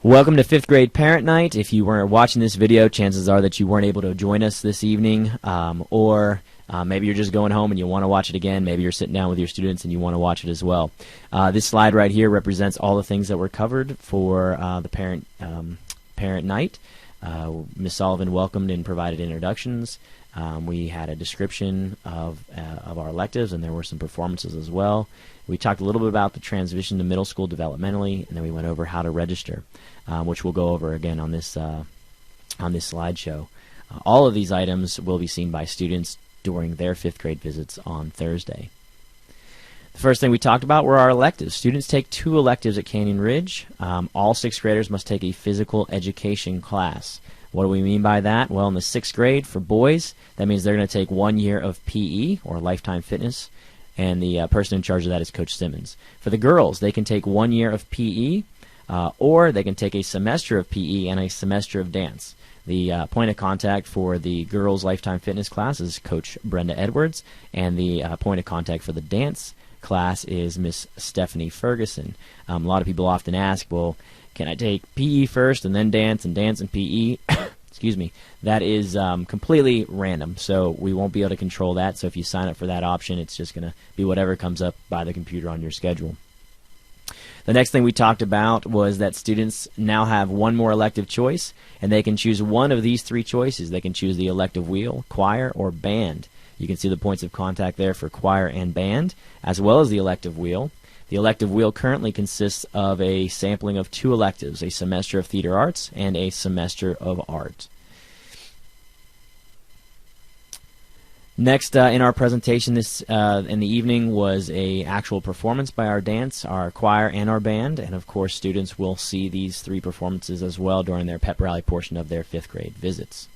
Welcome to 5th grade parent night. If you weren't watching this video, chances are that you weren't able to join us this evening, or maybe you're just going home and you want to watch it again. Maybe you're sitting down with your students and you want to watch it as well. This slide right here represents all the things that were covered for the parent night. Ms. Sullivan welcomed and provided introductions. We had a description of our electives, and there were some performances as well. We talked a little bit about the transition to middle school developmentally, and then we went over how to register, which we'll go over again on this slideshow. All of these items will be seen by students during their 5th grade visits on Thursday. The first thing we talked about were our electives. Students take 2 electives at Canyon Ridge. All 6th graders must take a physical education class. What do we mean by that? Well, in the 6th grade, for boys, that means they're going to take 1 year of PE, or Lifetime Fitness, and the person in charge of that is Coach Simmons. For the girls, they can take 1 year of PE, or they can take a semester of PE and a semester of dance. The point of contact for the girls' Lifetime Fitness class is Coach Brenda Edwards, and the point of contact for the dance class is Miss Stephanie Ferguson. A lot of people often ask, well, can I take PE first and then dance and PE? Excuse me. That is completely random, so we won't be able to control that. So if you sign up for that option, it's just going to be whatever comes up by the computer on your schedule. The next thing we talked about was that students now have one more elective choice, and they can choose one of these 3 choices. They can choose the elective wheel, choir, or band. You can see the points of contact there for choir and band, as well as the elective wheel. The elective wheel currently consists of a sampling of 2 electives, a semester of theater arts and a semester of art. Next in our presentation this in the evening was a actual performance by our dance, our choir, and our band, and of course students will see these 3 performances as well during their pep rally portion of their 5th grade visits.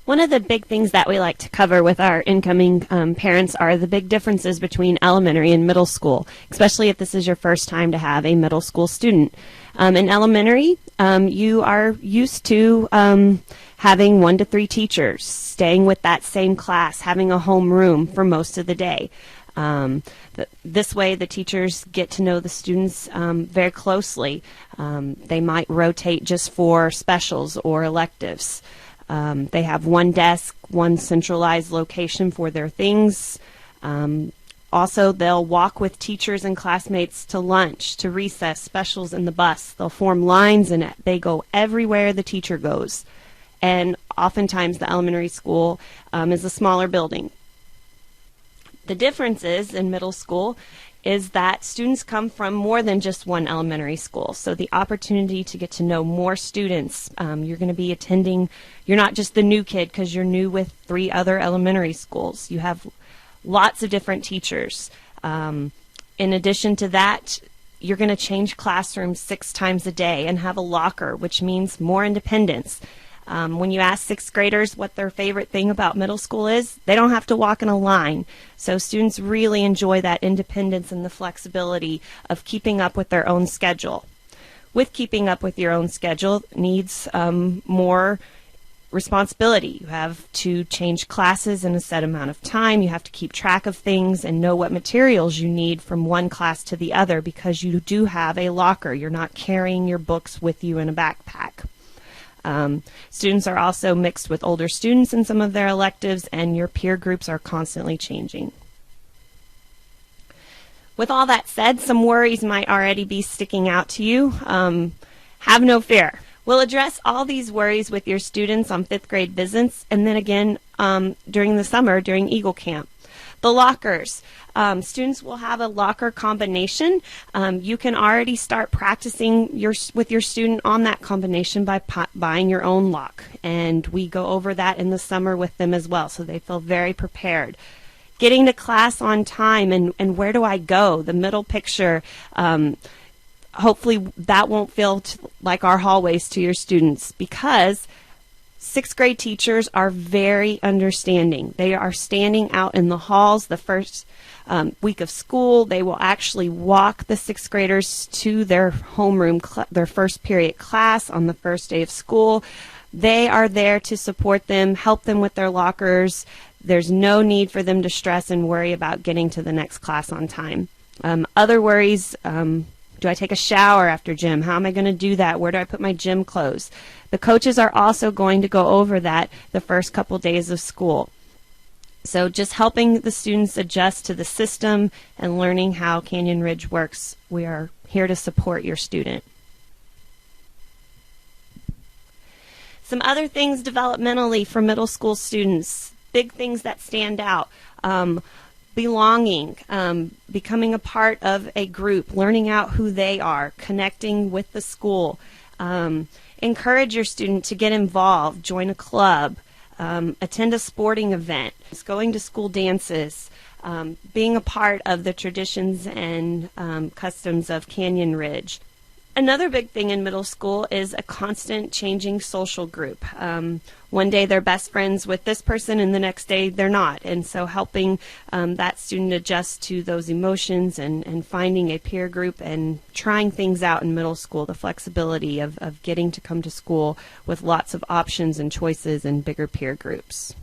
One of the big things that we like to cover with our incoming parents are the big differences between elementary and middle school, especially if this is your first time to have a middle school student. In elementary, you are used to having 1 to 3 teachers, staying with that same class, having a homeroom for most of the day. This way the teachers get to know the students very closely. They might rotate just for specials or electives. They have 1 desk, 1 centralized location for their things. Also, they'll walk with teachers and classmates to lunch, to recess, specials in the bus. They'll form lines and they go everywhere the teacher goes. And oftentimes the elementary school is a smaller building. The difference is in middle school is that students come from more than just 1 elementary school. So the opportunity to get to know more students, you're going to be attending, you're not just the new kid because you're new with 3 other elementary schools. You have lots of different teachers. In addition to that, you're going to change classrooms 6 times a day and have a locker, which means more independence. When you ask 6th graders what their favorite thing about middle school is, they don't have to walk in a line. So students really enjoy that independence and the flexibility of keeping up with their own schedule. With keeping up with your own schedule needs more responsibility. You have to change classes in a set amount of time. You have to keep track of things and know what materials you need from one class to the other because you do have a locker. You're not carrying your books with you in a backpack. Students are also mixed with older students in some of their electives, and your peer groups are constantly changing. With all that said, some worries might already be sticking out to you. Have no fear. We'll address all these worries with your students on 5th grade visits and then again during the summer during Eagle Camp. The lockers. Students will have a locker combination. You can already start practicing with your student on that combination by buying your own lock. And we go over that in the summer with them as well, so they feel very prepared. Getting to class on time and where do I go? The middle picture, hopefully that won't feel like our hallways to your students because 6th grade teachers are very understanding. They are standing out in the halls the first week of school. They will actually walk the 6th graders to their homeroom, their first period class on the first day of school. They are there to support them, help them with their lockers. There's no need for them to stress and worry about getting to the next class on time. Other worries, do I take a shower after gym? How am I going to do that? Where do I put my gym clothes? The coaches are also going to go over that the first couple days of school. So just helping the students adjust to the system and learning how Canyon Ridge works. We are here to support your student. Some other things developmentally for middle school students, big things that stand out. Belonging, becoming a part of a group, learning out who they are, connecting with the school. Encourage your student to get involved, join a club, attend a sporting event, going to school dances, being a part of the traditions and customs of Canyon Ridge. Another big thing in middle school is a constant changing social group. One day they're best friends with this person and the next day they're not. And so helping that student adjust to those emotions and finding a peer group and trying things out in middle school, the flexibility of getting to come to school with lots of options and choices and bigger peer groups.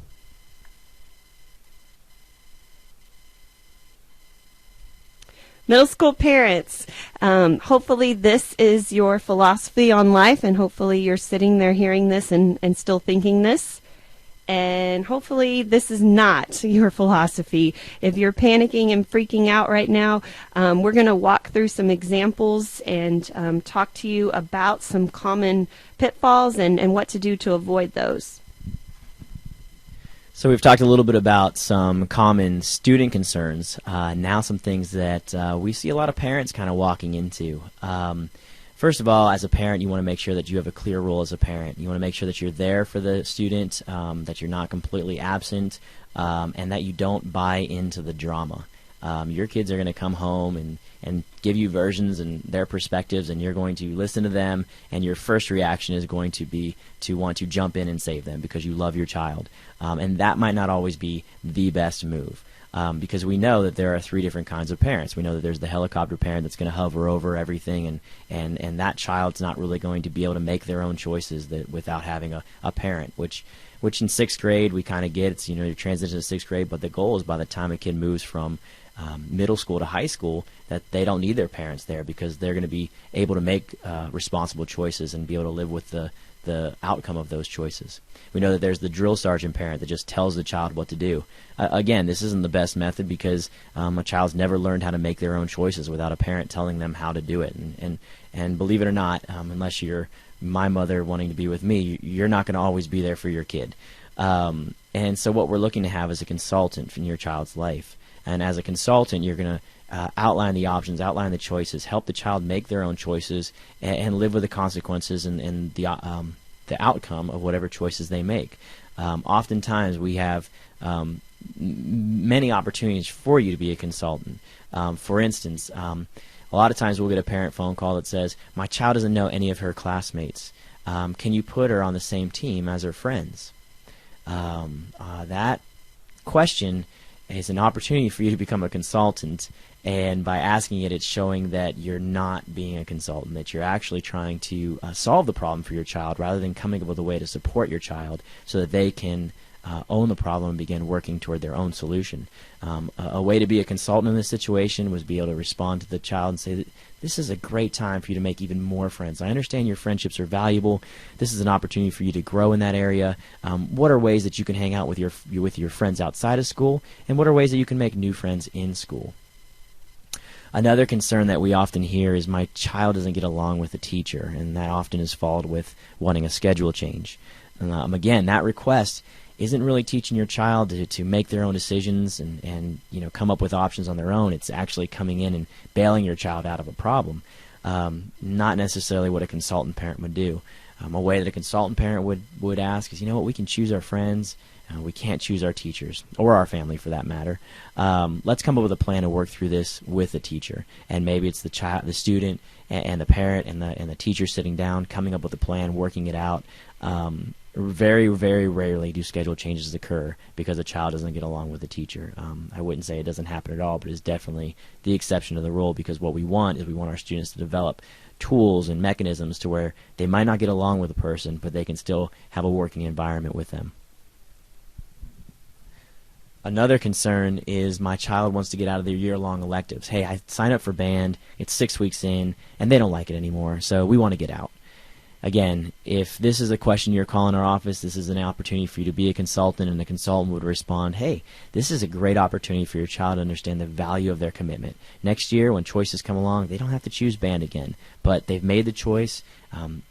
Middle school parents, hopefully this is your philosophy on life, and hopefully you're sitting there hearing this and still thinking this. And hopefully this is not your philosophy. If you're panicking and freaking out right now, we're going to walk through some examples and talk to you about some common pitfalls and what to do to avoid those. So we've talked a little bit about some common student concerns. Now some things that we see a lot of parents kind of walking into. First of all, as a parent, you want to make sure that you have a clear role as a parent. You want to make sure that you're there for the student, that you're not completely absent, and that you don't buy into the drama. Your kids are going to come home and give you versions and their perspectives, and you're going to listen to them, and your first reaction is going to be to want to jump in and save them because you love your child. And that might not always be the best move. Because we know that there are three different kinds of parents. We know that there's the helicopter parent that's going to hover over everything, and that child's not really going to be able to make their own choices without having a parent, which in sixth grade we kind of get. It's, your transition to sixth grade, but the goal is by the time a kid moves from middle school to high school that they don't need their parents there because they're going to be able to make responsible choices and be able to live with the outcome of those choices. We know that there's the drill sergeant parent that just tells the child what to do. Again, this isn't the best method because a child's never learned how to make their own choices without a parent telling them how to do it. And believe it or not, unless you're my mother wanting to be with me, you're not going to always be there for your kid. And so what we're looking to have is a consultant in your child's life. And as a consultant, you're going to outline the options, outline the choices, help the child make their own choices, and live with the consequences and the outcome of whatever choices they make. Oftentimes, we have many opportunities for you to be a consultant. For instance, a lot of times we'll get a parent phone call that says, "My child doesn't know any of her classmates. Can you put her on the same team as her friends?" That question is an opportunity for you to become a consultant, and by asking it, it's showing that you're not being a consultant, that you're actually trying to solve the problem for your child rather than coming up with a way to support your child so that they can own the problem and begin working toward their own solution. A way to be a consultant in this situation was be able to respond to the child and say that this is a great time for you to make even more friends. I understand your friendships are valuable. This is an opportunity for you to grow in that area. What are ways that you can hang out with your friends outside of school, and what are ways that you can make new friends in school? Another concern that we often hear is my child doesn't get along with the teacher, and that often is followed with wanting a schedule change. Again, that request isn't really teaching your child to make their own decisions and come up with options on their own. It's actually coming in and bailing your child out of a problem. Not necessarily what a consultant parent would do. A way that a consultant parent would ask is, we can choose our friends. We can't choose our teachers, or our family for that matter. Let's come up with a plan to work through this with the teacher. And maybe it's the student, and the parent, and the teacher sitting down, coming up with a plan, working it out. Very, very rarely do schedule changes occur because a child doesn't get along with the teacher. I wouldn't say it doesn't happen at all, but it's definitely the exception to the rule, because what we want is our students to develop tools and mechanisms to where they might not get along with a person, but they can still have a working environment with them. Another concern is my child wants to get out of their year-long electives. Hey, I signed up for band, it's 6 weeks in, and they don't like it anymore, so we want to get out. Again, if this is a question you're calling our office, this is an opportunity for you to be a consultant, and the consultant would respond, hey, this is a great opportunity for your child to understand the value of their commitment. Next year, when choices come along, they don't have to choose band again, but they've made the choice.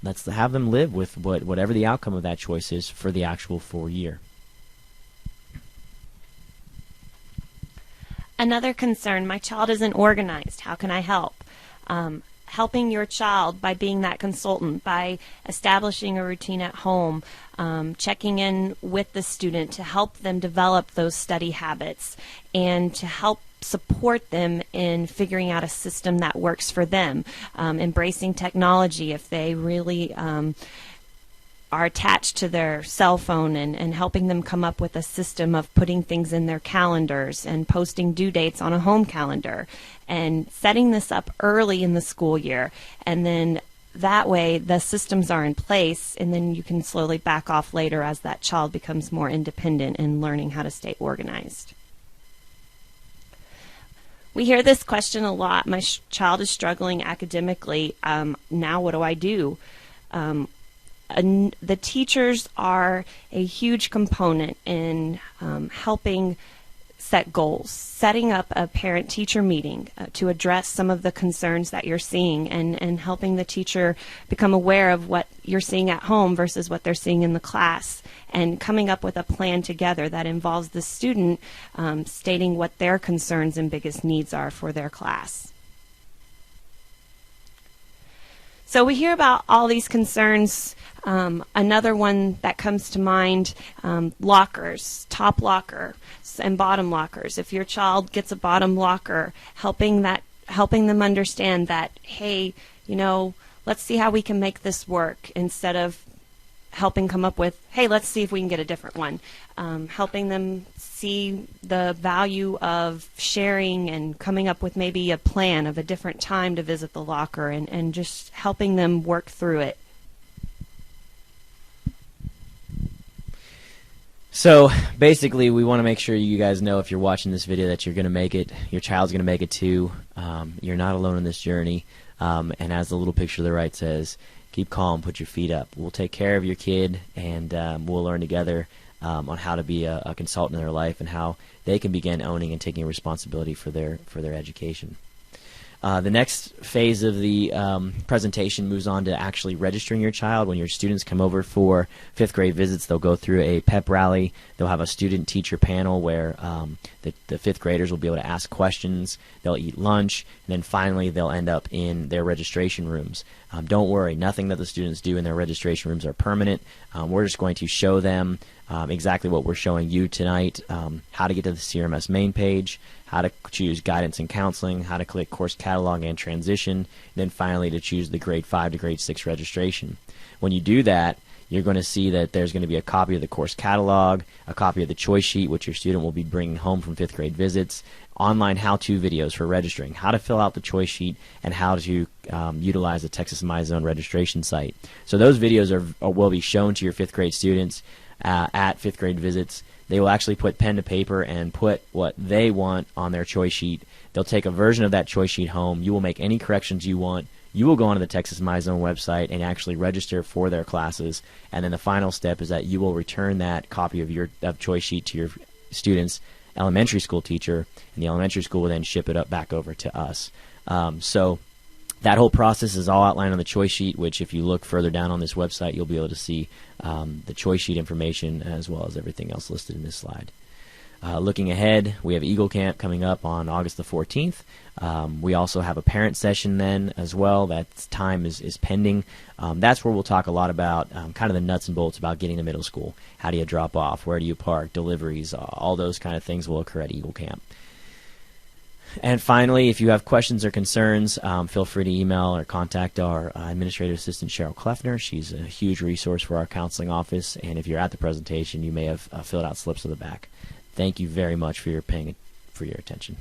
Let's have them live with whatever the outcome of that choice is for the actual full year. Another concern, my child isn't organized. How can I help? Helping your child by being that consultant, by establishing a routine at home, checking in with the student to help them develop those study habits, and to help support them in figuring out a system that works for them, embracing technology if they really are attached to their cell phone, and helping them come up with a system of putting things in their calendars and posting due dates on a home calendar, and setting this up early in the school year. And then that way the systems are in place, and then you can slowly back off later as that child becomes more independent and learning how to stay organized. We hear this question a lot. My child is struggling academically. Now what do I do? The teachers are a huge component in helping set goals, setting up a parent-teacher meeting to address some of the concerns that you're seeing, and helping the teacher become aware of what you're seeing at home versus what they're seeing in the class, and coming up with a plan together that involves the student stating what their concerns and biggest needs are for their class. So we hear about all these concerns. Another one that comes to mind, lockers, top locker and bottom lockers. If your child gets a bottom locker, helping them understand that, hey, let's see how we can make this work, instead of helping come up with, hey, let's see if we can get a different one. Helping them see the value of sharing and coming up with maybe a plan of a different time to visit the locker, and just helping them work through it. So basically, we want to make sure you guys know, if you're watching this video, that you're going to make it. Your child's going to make it too. You're not alone in this journey. And as the little picture to the right says, keep calm, put your feet up. We'll take care of your kid, and we'll learn together on how to be a consultant in their life, and how they can begin owning and taking responsibility for their education. The next phase of the presentation moves on to actually registering your child. When your students come over for 5th grade visits, they'll go through a pep rally. They'll have a student-teacher panel where the 5th graders will be able to ask questions. They'll eat lunch, and then finally they'll end up in their registration rooms. Don't worry, nothing that the students do in their registration rooms are permanent. We're just going to show them exactly what we're showing you tonight, how to get to the CRMS main page, how to choose guidance and counseling, how to click course catalog and transition, and then finally to choose the grade 5 to grade 6 registration. When you do that, you're going to see that there's going to be a copy of the course catalog, a copy of the choice sheet, which your student will be bringing home from 5th grade visits, online how-to videos for registering, how to fill out the choice sheet, and how to utilize the Texas MyZone registration site. So those videos will be shown to your 5th grade students at 5th grade visits. They will actually put pen to paper and put what they want on their choice sheet. They'll take a version of that choice sheet home. You will make any corrections you want. You will go onto the Texas MyZone website and actually register for their classes. And then the final step is that you will return that copy of your choice sheet to your student's elementary school teacher, and the elementary school will then ship it back over to us. So that whole process is all outlined on the choice sheet, which if you look further down on this website, you'll be able to see the choice sheet information as well as everything else listed in this slide. Looking ahead, we have Eagle Camp coming up on August the 14th. We also have a parent session then as well. That time is pending. That's where we'll talk a lot about kind of the nuts and bolts about getting to middle school. How do you drop off? Where do you park? Deliveries? All those kind of things will occur at Eagle Camp. And finally, if you have questions or concerns, feel free to email or contact our administrative assistant, Cheryl Kleffner. She's a huge resource for our counseling office, and if you're at the presentation, you may have filled out slips of the back. Thank you very much for your attention.